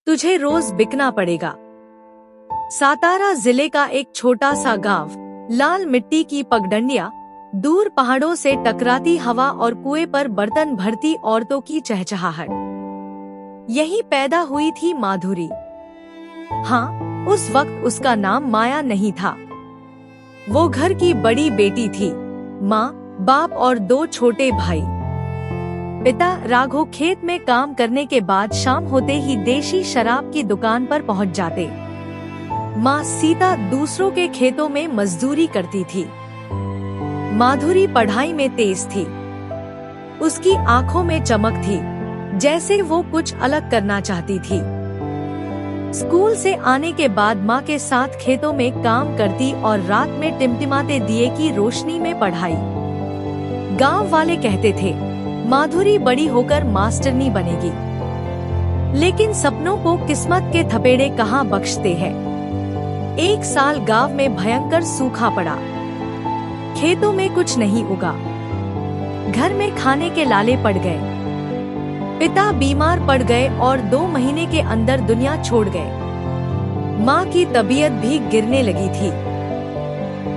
तुझे रोज बिकना पड़ेगा। सातारा जिले का एक छोटा सा गांव, लाल मिट्टी की पगडंडियां, दूर पहाड़ों से टकराती हवा और कुएं पर बर्तन भरती औरतों की चहचहाहट। यहीं पैदा हुई थी माधुरी। हाँ, उस वक्त उसका नाम माया नहीं था। वो घर की बड़ी बेटी थी। माँ, बाप और 2 छोटे भाई। पिता राघव खेत में काम करने के बाद शाम होते ही देशी शराब की दुकान पर पहुंच जाते। माँ सीता दूसरों के खेतों में मजदूरी करती थी। माधुरी पढ़ाई में तेज थी। उसकी आंखों में चमक थी, जैसे वो कुछ अलग करना चाहती थी। स्कूल से आने के बाद माँ के साथ खेतों में काम करती और रात में टिमटिमाते दिए की रोशनी में पढ़ाई। गांव वाले कहते थे, माधुरी बड़ी होकर मास्टरनी बनेगी। लेकिन सपनों को किस्मत के थपेड़े कहाँ बख्शते हैं। एक साल गांव में भयंकर सूखा पड़ा। खेतों में कुछ नहीं उगा। घर में खाने के लाले पड़ गए। पिता बीमार पड़ गए और 2 महीने के अंदर दुनिया छोड़ गए। माँ की तबीयत भी गिरने लगी थी।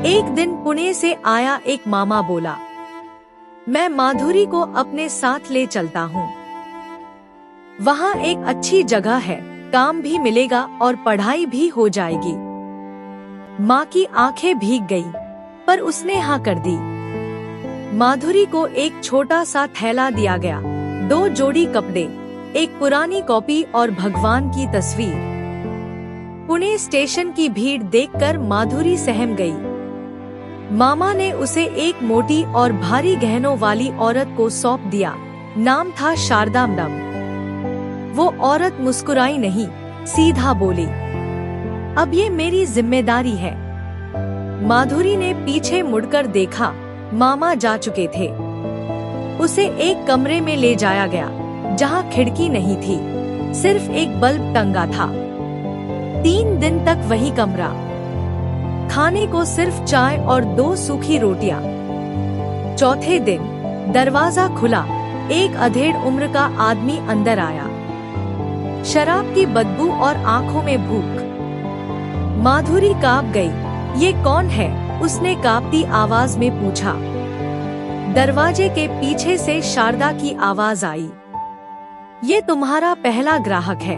एक दिन पुणे से आया एक मामा बोला, मैं माधुरी को अपने साथ ले चलता हूँ। वहाँ एक अच्छी जगह है, काम भी मिलेगा और पढ़ाई भी हो जाएगी। माँ की आंखें भीग गई, पर उसने हाँ कर दी। माधुरी को एक छोटा सा थैला दिया गया, 2 जोड़ी कपड़े, एक पुरानी कॉपी और भगवान की तस्वीर। पुणे स्टेशन की भीड़ देखकर माधुरी सहम गई। मामा ने उसे एक मोटी और भारी गहनों वाली औरत को सौंप दिया। नाम था शारदा मैडम। वो औरत मुस्कुराई नहीं, सीधा बोली, अब ये मेरी जिम्मेदारी है। माधुरी ने पीछे मुड़कर देखा, मामा जा चुके थे। उसे एक कमरे में ले जाया गया, जहाँ खिड़की नहीं थी, सिर्फ एक बल्ब टंगा था। 3 दिन तक वही कमरा। खाने को सिर्फ चाय और 2 सूखी रोटियां। चौथे दिन दरवाजा खुला, एक अधेड़ उम्र का आदमी अंदर आया। शराब की बदबू और आंखों में भूख। माधुरी कांप गई। ये कौन है? उसने कांपती आवाज में पूछा। दरवाजे के पीछे से शारदा की आवाज आई, ये तुम्हारा पहला ग्राहक है,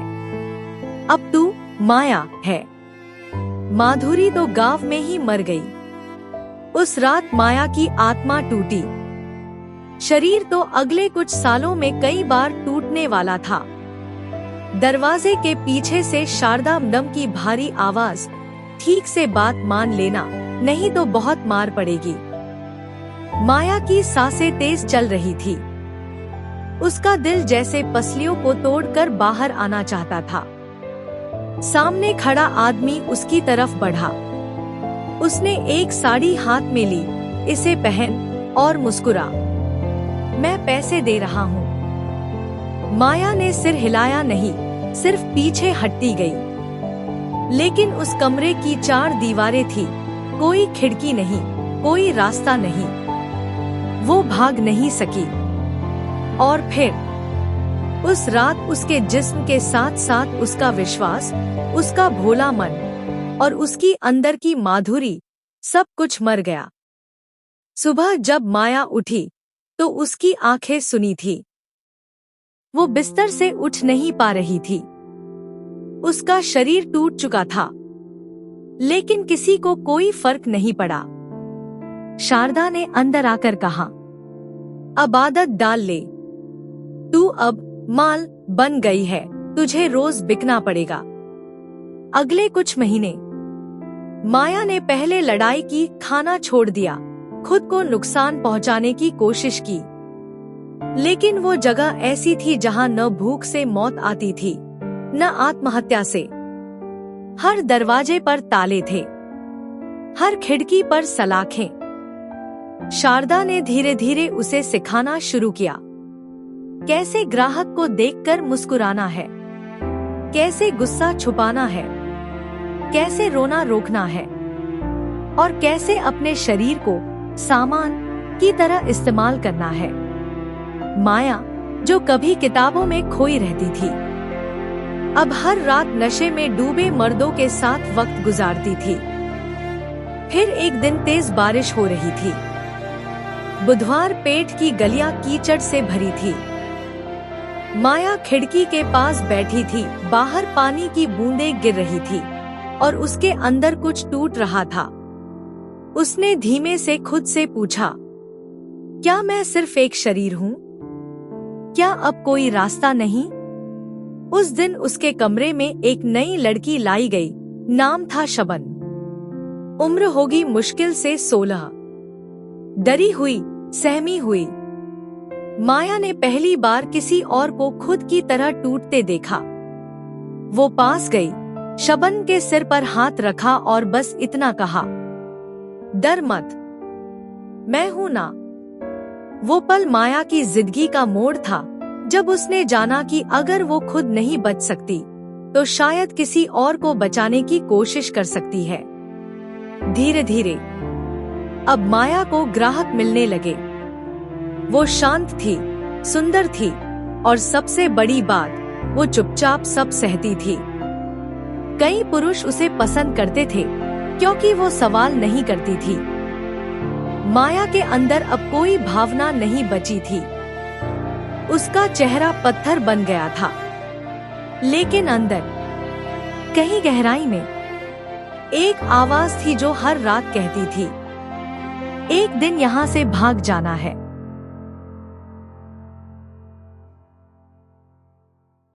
अब तू माया है। माधुरी तो गांव में ही मर गई। उस रात माया की आत्मा टूटी। शरीर तो अगले कुछ सालों में कई बार टूटने वाला था। दरवाजे के पीछे से शारदा मैडम की भारी आवाज, ठीक से बात मान लेना, नहीं तो बहुत मार पड़ेगी। माया की सांसें तेज चल रही थी। उसका दिल जैसे पसलियों को तोड़कर बाहर आना चाहता था। सामने खड़ा आदमी उसकी तरफ बढ़ा। उसने एक साड़ी हाथ में ली, इसे पहन, और मुस्कुरा, मैं पैसे दे रहा हूँ। माया ने सिर हिलाया नहीं, सिर्फ पीछे हटती गई। लेकिन उस कमरे की 4 दीवारें थी, कोई खिड़की नहीं, कोई रास्ता नहीं। वो भाग नहीं सकी। और फिर उस रात उसके जिस्म के साथ साथ उसका विश्वास, उसका भोला मन और उसकी अंदर की माधुरी, सब कुछ मर गया। सुबह जब माया उठी तो उसकी आंखें सुनी थी। वो बिस्तर से उठ नहीं पा रही थी। उसका शरीर टूट चुका था, लेकिन किसी को कोई फर्क नहीं पड़ा। शारदा ने अंदर आकर कहा, अब आदत डाल ले, तू अब माल बन गई है, तुझे रोज बिकना पड़ेगा। अगले कुछ महीने माया ने पहले लड़ाई की, खाना छोड़ दिया, खुद को नुकसान पहुंचाने की कोशिश की। लेकिन वो जगह ऐसी थी जहां न भूख से मौत आती थी, न आत्महत्या से। हर दरवाजे पर ताले थे, हर खिड़की पर सलाखें। शारदा ने धीरे धीरे उसे सिखाना शुरू किया, कैसे ग्राहक को देखकर मुस्कुराना है, कैसे गुस्सा छुपाना है, कैसे रोना रोकना है, और कैसे अपने शरीर को सामान की तरह इस्तेमाल करना है। माया, जो कभी किताबों में खोई रहती थी, अब हर रात नशे में डूबे मर्दों के साथ वक्त गुजारती थी। फिर एक दिन तेज बारिश हो रही थी। बुधवार पेट की गलियां कीचड़ से भरी थी। माया खिड़की के पास बैठी थी। बाहर पानी की बूंदें गिर रही थी और उसके अंदर कुछ टूट रहा था। उसने धीमे से खुद से पूछा, क्या मैं सिर्फ एक शरीर हूँ? क्या अब कोई रास्ता नहीं? उस दिन उसके कमरे में एक नई लड़की लाई गई। नाम था शबन। उम्र होगी मुश्किल से 16। डरी हुई, सहमी हुई। माया ने पहली बार किसी और को खुद की तरह टूटते देखा। वो पास गई, शबन के सिर पर हाथ रखा और बस इतना कहा, डर मत, मैं हूं ना। वो पल माया की जिंदगी का मोड़ था, जब उसने जाना कि अगर वो खुद नहीं बच सकती तो शायद किसी और को बचाने की कोशिश कर सकती है। धीरे धीरे अब माया को ग्राहक मिलने लगे। वो शांत थी, सुंदर थी और सबसे बड़ी बात, वो चुपचाप सब सहती थी। कई पुरुष उसे पसंद करते थे क्योंकि वो सवाल नहीं करती थी। माया के अंदर अब कोई भावना नहीं बची थी। उसका चेहरा पत्थर बन गया था, लेकिन अंदर कहीं गहराई में एक आवाज थी जो हर रात कहती थी, एक दिन यहाँ से भाग जाना है।